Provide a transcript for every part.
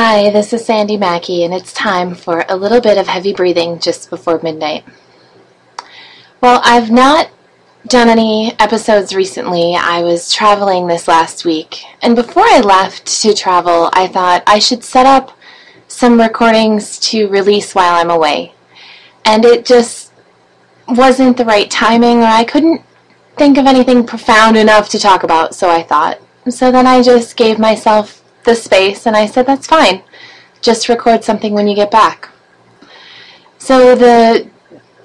Hi, this is Sandi Maki, and it's time for a little bit of heavy breathing just before midnight. Well, I've not done any episodes recently. I was traveling this last week, and before I left to travel, I thought I should set up some recordings to release while I'm away. And it just wasn't the right timing, or I couldn't think of anything profound enough to talk about, so I thought. So then I just gave myself the space, and I said, that's fine. Just record something when you get back. So the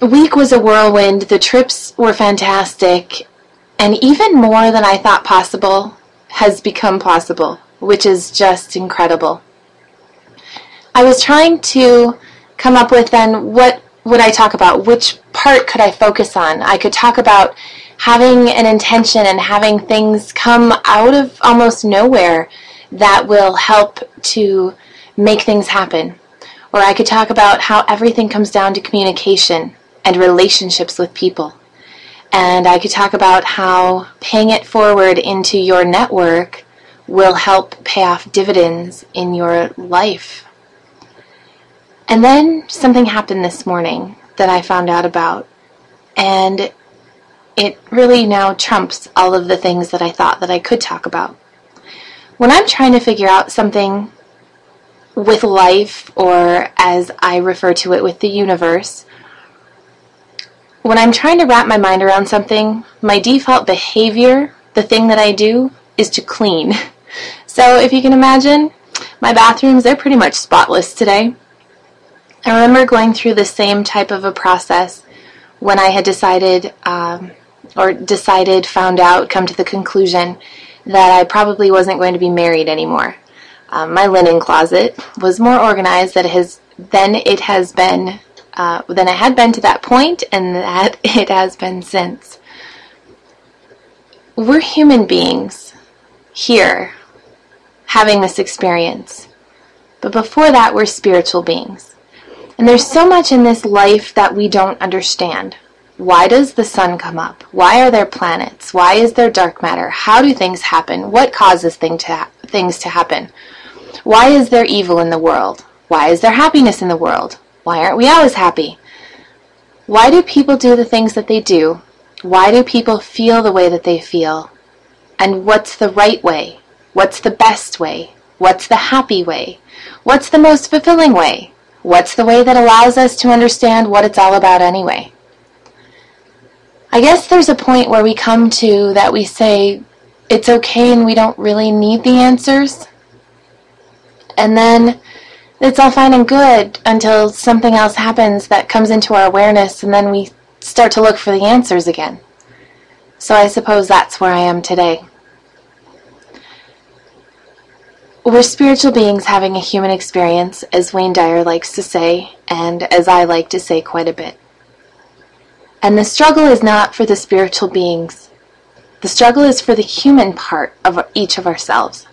week was a whirlwind. The trips were fantastic, and even more than I thought possible has become possible, which is just incredible. I was trying to come up with then what would I talk about? Which part could I focus on? I could talk about having an intention and having things come out of almost nowhere that will help to make things happen. Or I could talk about how everything comes down to communication and relationships with people. And I could talk about how paying it forward into your network will help pay off dividends in your life. And then something happened this morning that I found out about, and it really now trumps all of the things that I thought that I could talk about. When I'm trying to figure out something with life, or as I refer to it, with the universe, when I'm trying to wrap my mind around something, my default behavior, the thing that I do, is to clean. So if you can imagine, my bathrooms, they're pretty much spotless today. I remember going through the same type of a process when I had found out, come to the conclusion that I probably wasn't going to be married anymore. My linen closet was more organized than it had been to that point, and that it has been since. We're human beings here having this experience, but before that we're spiritual beings. And there's so much in this life that we don't understand. Why does the sun come up? Why are there planets? Why is there dark matter? How do things happen? What causes things to happen? Why is there evil in the world? Why is there happiness in the world? Why aren't we always happy? Why do people do the things that they do? Why do people feel the way that they feel? And what's the right way? What's the best way? What's the happy way? What's the most fulfilling way? What's the way that allows us to understand what it's all about anyway? I guess there's a point where we come to that we say it's okay and we don't really need the answers. And then it's all fine and good until something else happens that comes into our awareness, and then we start to look for the answers again. So I suppose that's where I am today. We're spiritual beings having a human experience, as Wayne Dyer likes to say, and as I like to say quite a bit. And the struggle is not for the spiritual beings. The struggle is for the human part of each of ourselves.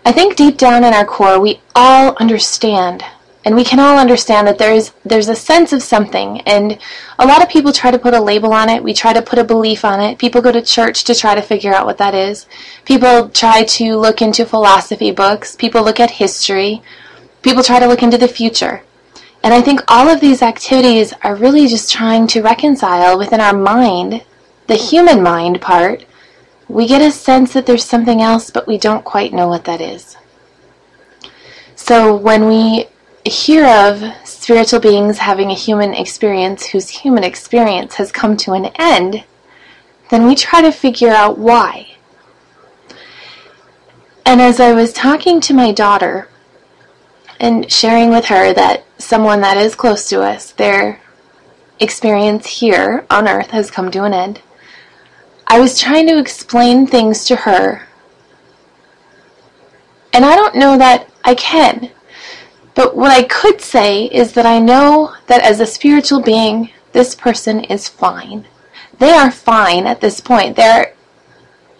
I think deep down in our core we all understand, and we can all understand that there's a sense of something, and a lot of people try to put a label on it. We try to put a belief on it. People go to church to try to figure out what that is. People try to look into philosophy books. People look at history. People try to look into the future. And I think all of these activities are really just trying to reconcile within our mind, the human mind part. We get a sense that there's something else, but we don't quite know what that is. So when we hear of spiritual beings having a human experience whose human experience has come to an end, then we try to figure out why. And as I was talking to my daughter and sharing with her that someone that is close to us, their experience here on earth has come to an end, I was trying to explain things to her. And I don't know that I can. But what I could say is that I know that as a spiritual being, this person is fine. They are fine at this point. They're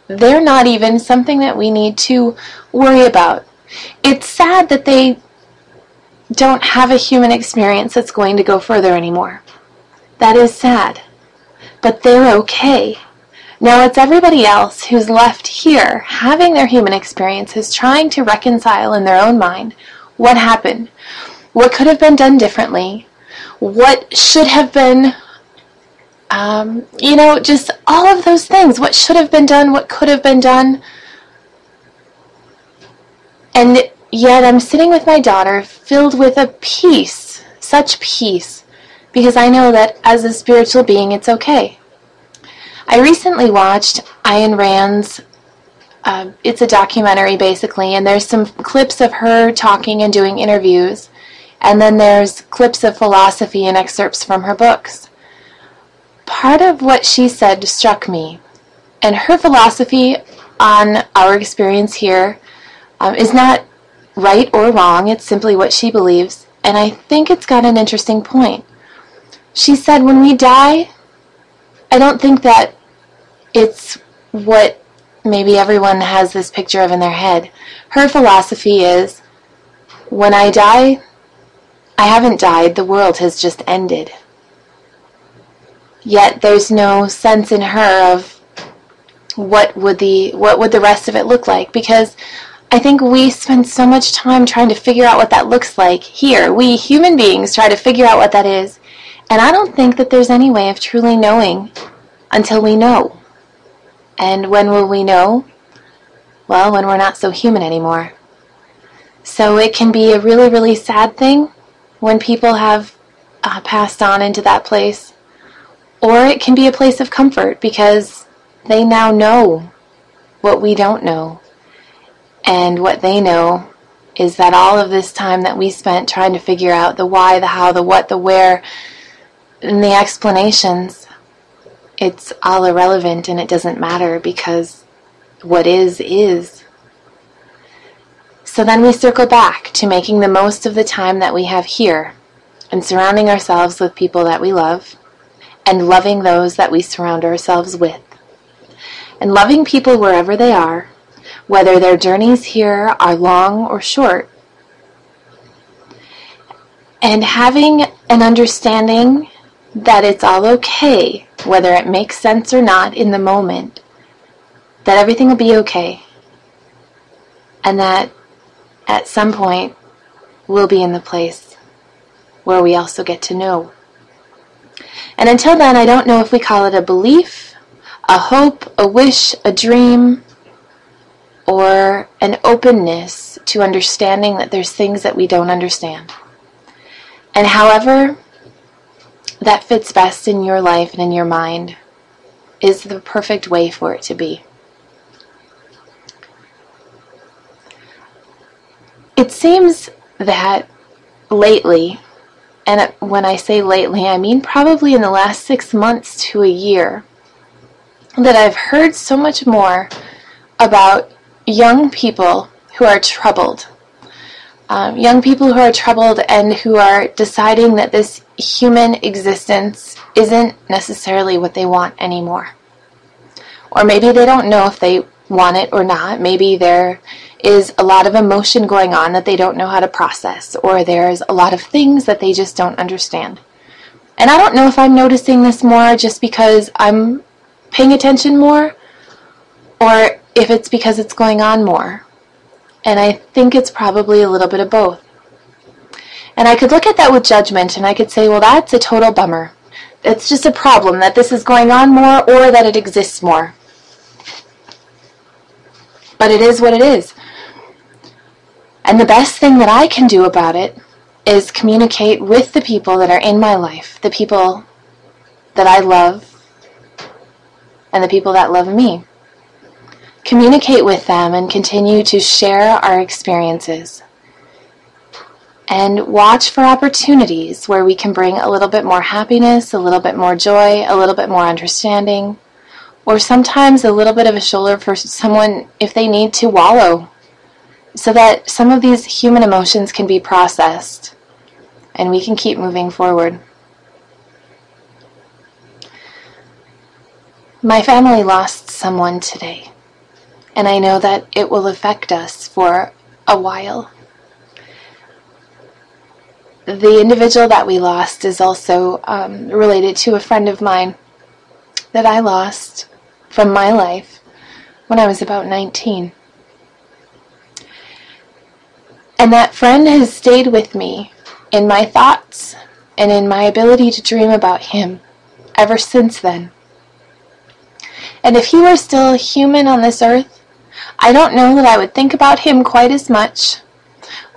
not even something that we need to worry about. It's sad that they don't have a human experience that's going to go further anymore. That is sad. But they're okay. Now it's everybody else who's left here having their human experiences, trying to reconcile in their own mind what happened, what could have been done differently, what should have been, just all of those things, what should have been done, what could have been done. And yet I'm sitting with my daughter filled with a peace, such peace, because I know that as a spiritual being, it's okay. I recently watched Ayn Rand's, it's a documentary basically, and there's some clips of her talking and doing interviews, and then there's clips of philosophy and excerpts from her books. Part of what she said struck me, and her philosophy on our experience here is not right or wrong, it's simply what she believes, and I think it's got an interesting point. She said, when we die, I don't think that it's what maybe everyone has this picture of in their head. Her philosophy is, when I die, I haven't died, the world has just ended. Yet there's no sense in her of what would the rest of it look like, because I think we spend so much time trying to figure out what that looks like here. We human beings try to figure out what that is, and I don't think that there's any way of truly knowing until we know. And when will we know? Well, when we're not so human anymore. So it can be a really, really sad thing when people have passed on into that place. Or it can be a place of comfort because they now know what we don't know. And what they know is that all of this time that we spent trying to figure out the why, the how, the what, the where, and the explanations, it's all irrelevant and it doesn't matter because what is. So then we circle back to making the most of the time that we have here and surrounding ourselves with people that we love and loving those that we surround ourselves with. And loving people wherever they are, whether their journeys here are long or short. And having an understanding that it's all okay, whether it makes sense or not in the moment, that everything will be okay, and that at some point we'll be in the place where we also get to know. And until then, I don't know if we call it a belief, a hope, a wish, a dream, or an openness to understanding that there's things that we don't understand. And however that fits best in your life and in your mind is the perfect way for it to be. It seems that lately, and when I say lately, I mean probably in the last 6 months to a year, that I've heard so much more about young people who are troubled. Young people who are troubled and who are deciding that this human existence isn't necessarily what they want anymore. Or maybe they don't know if they want it or not. Maybe there is a lot of emotion going on that they don't know how to process, or there's a lot of things that they just don't understand. And I don't know if I'm noticing this more just because I'm paying attention more, or if it's because it's going on more. And I think it's probably a little bit of both. And I could look at that with judgment and I could say, well, that's a total bummer. It's just a problem that this is going on more or that it exists more. But it is what it is. And the best thing that I can do about it is communicate with the people that are in my life, the people that I love, and the people that love me. Communicate with them and continue to share our experiences. And watch for opportunities where we can bring a little bit more happiness, a little bit more joy, a little bit more understanding, or sometimes a little bit of a shoulder for someone if they need to wallow, so that some of these human emotions can be processed and we can keep moving forward. My family lost someone today, and I know that it will affect us for a while. The individual that we lost is also related to a friend of mine that I lost from my life when I was about 19. And that friend has stayed with me in my thoughts and in my ability to dream about him ever since then. And if he were still a human on this earth, I don't know that I would think about him quite as much,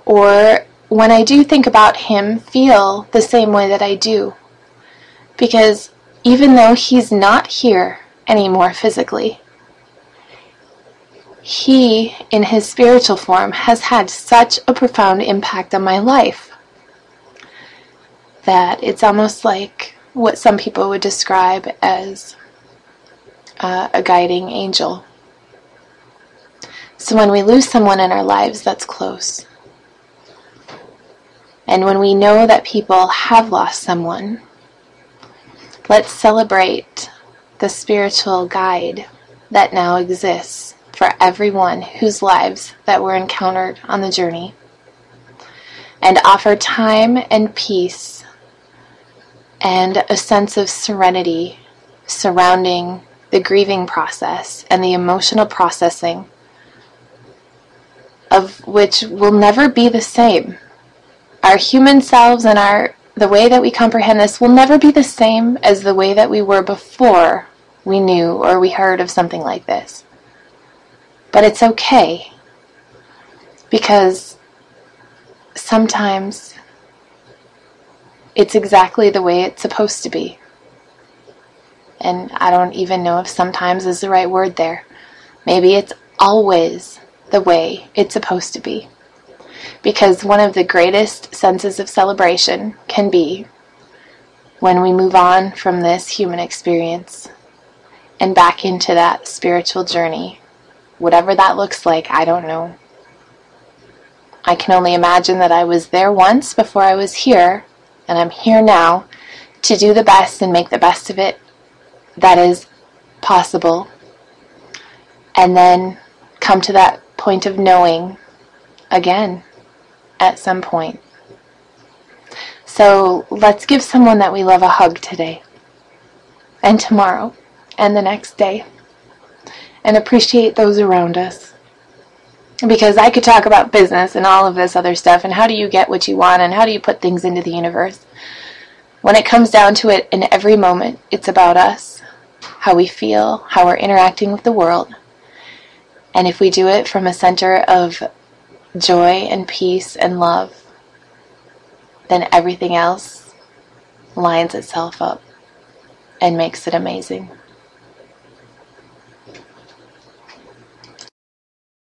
or when I do think about him, feel the same way that I do. Because even though he's not here anymore physically, he, in his spiritual form, has had such a profound impact on my life that it's almost like what some people would describe as a guiding angel. So when we lose someone in our lives that's close, and when we know that people have lost someone, let's celebrate the spiritual guide that now exists for everyone whose lives that were encountered on the journey, and offer time and peace and a sense of serenity surrounding the grieving process and the emotional processing, of which will never be the same. Our human selves and the way that we comprehend this will never be the same as the way that we were before we knew or we heard of something like this. But it's okay, because sometimes it's exactly the way it's supposed to be. And I don't even know if sometimes is the right word there. Maybe it's always the way it's supposed to be. Because one of the greatest senses of celebration can be when we move on from this human experience and back into that spiritual journey. Whatever that looks like, I don't know. I can only imagine that I was there once before I was here, and I'm here now to do the best and make the best of it that is possible, and then come to that point of knowing again at some point. So let's give someone that we love a hug today, and tomorrow, and the next day, and appreciate those around us. Because I could talk about business and all of this other stuff, and how do you get what you want, and how do you put things into the universe. When it comes down to it, in every moment, it's about us, how we feel, how we're interacting with the world. And if we do it from a center of joy and peace and love, then everything else lines itself up and makes it amazing.